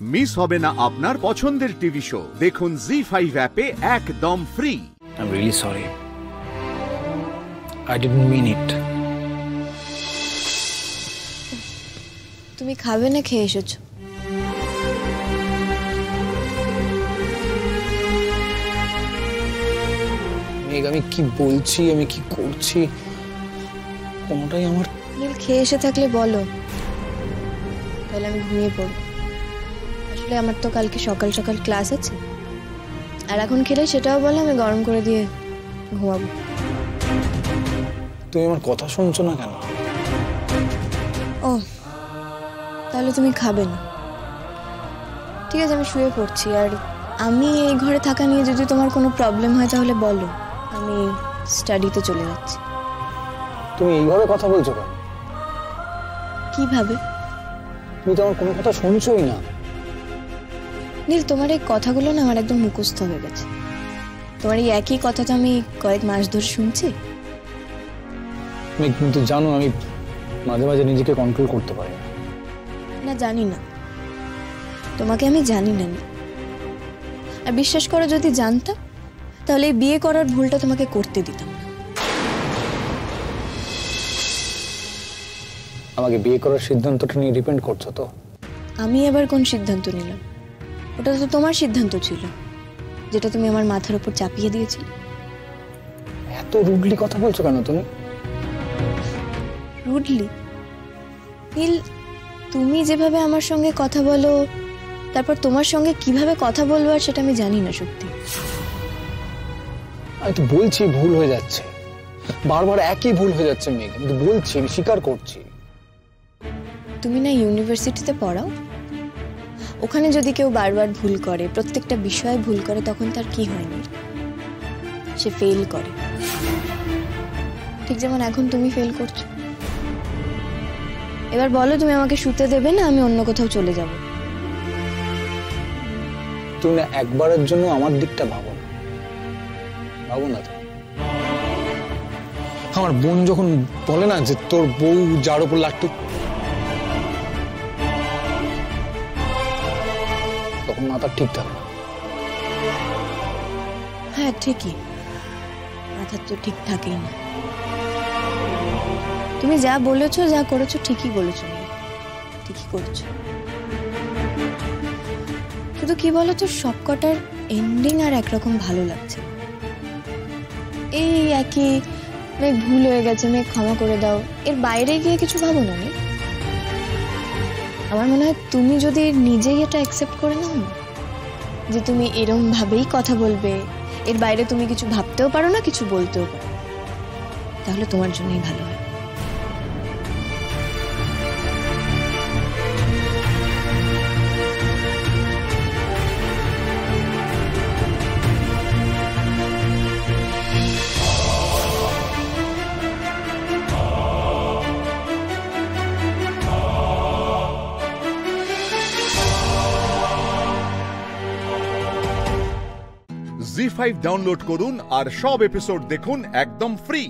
Miss হবে না আপনার পছন্দের টিভি শো। দেখুন জি5 অ্যাপে একদম free. I'm really sorry. I didn't mean it. তুমি খাবে না খেয়ে এসেছো? মেঘ, আমি কি বলছি, আমি কি করছি, কোনটাই আমার। নীল, খেয়ে এসে থাকলে বলো, তাহলে আমি ঘুমিয়ে পড়ব। আসলে আমার তো কালকে সকাল সকাল ক্লাস আছে, আর এখন খেলে সেটাও বলো আমি গরম করে দিয়ে ঘুমাবো। তুমি আমার কথা শুনছো না কেন? ও, তাহলে তুমি খাবে না? ঠিক আছে, আমি শুয়ে পড়ছি। আর আমি এই ঘরে থাকা নিয়ে যদি তোমার কোনো প্রবলেম হয় তাহলে বলো, আমি স্টাডিতে চলে যাচ্ছি। তুমি এইভাবে কথা বলছো কেন? কিভাবে? তুমি তো আমার কোনো কথা শুনছোই না। নীল, তোমার এই কথাগুলো না আমার একদম মুখস্থ হয়ে গেছে। তোমার এই একই কথা তো আমি কয়েক মাস ধরে শুনছি। মেঘ, তুমি তো জানো আমি মাঝে মাঝে নিজেকে কন্ট্রোল করতে পারি না। না, জানি না, তোমাকে আমি জানি না। আর বিশ্বাস করো, যদি জানতাম তাহলে এই বিয়ে করার ভুলটা তোমাকে করতে দিতাম না। আমাকে বিয়ে করার সিদ্ধান্তটা নিয়ে ডিপেন্ড করছো তো? আমি এবার কোন সিদ্ধান্ত নিলাম? ওটা তো তোমার সিদ্ধান্ত ছিল, যেটা তুমি আমার মাথার উপর চাপিয়ে দিয়েছিলে। এত রুডলি কথা বলছো কেন তুমি? রুডলি? নীল, তুমি যেভাবে আমার সঙ্গে কথা বলো, তারপর তোমার সঙ্গে কিভাবে কথা বলবো আর সেটা আমি জানি না সত্যি। আমি তো বলছি ভুল হয়ে যাচ্ছে, বারবার একই ভুল হয়ে যাচ্ছে মেঘ। আমি তো বলছি, আমি স্বীকার করছি। তুমি না ইউনিভার্সিটিতে পড়াও? ওখানে যদি কেউ বারবার ভুল করে, প্রত্যেকটা বিষয়ে ভুল করে, তখন তার কি হয়নি? সে ফেল করে। ঠিক যেমন এখন তুমি ফেল করছো। এবার বলো, তুমি আমাকে শুতে দেবে না আমি অন্য কোথাও চলে যাব? তুমি না একবারের জন্য আমার দিকটা ভাবো না, ভাবো না। আমার বোন যখন বলে না যে তোর বউ যার উপর লাট্টু, তখন মাথা ঠিক থাকে। হ্যাঁ ঠিকই, মাথার তো ঠিক থাকেই না। তুমি যা বলেছো, যা করেছো, ঠিকই বলেছো, ঠিকই করেছো। শুধু কি বলতো, সবকটার এন্ডিং আর একরকম ভালো লাগছে। এই একই, মেঘ ভুল হয়ে গেছে, মেঘ ক্ষমা করে দাও, এর বাইরে গিয়ে কিছু ভাবো না। আমার মনে হয় তুমি যদি নিজেই এটা অ্যাকসেপ্ট করে নাও না, যে তুমি এরম ভাবেই কথা বলবে, এর বাইরে তুমি কিছু ভাবতেও পারো না, কিছু বলতেও পারো, তাহলে তোমার জন্যই ভালো হয়। জি5 ডাউনলোড করুন আর সব এপিসোড দেখুন একদম ফ্রি।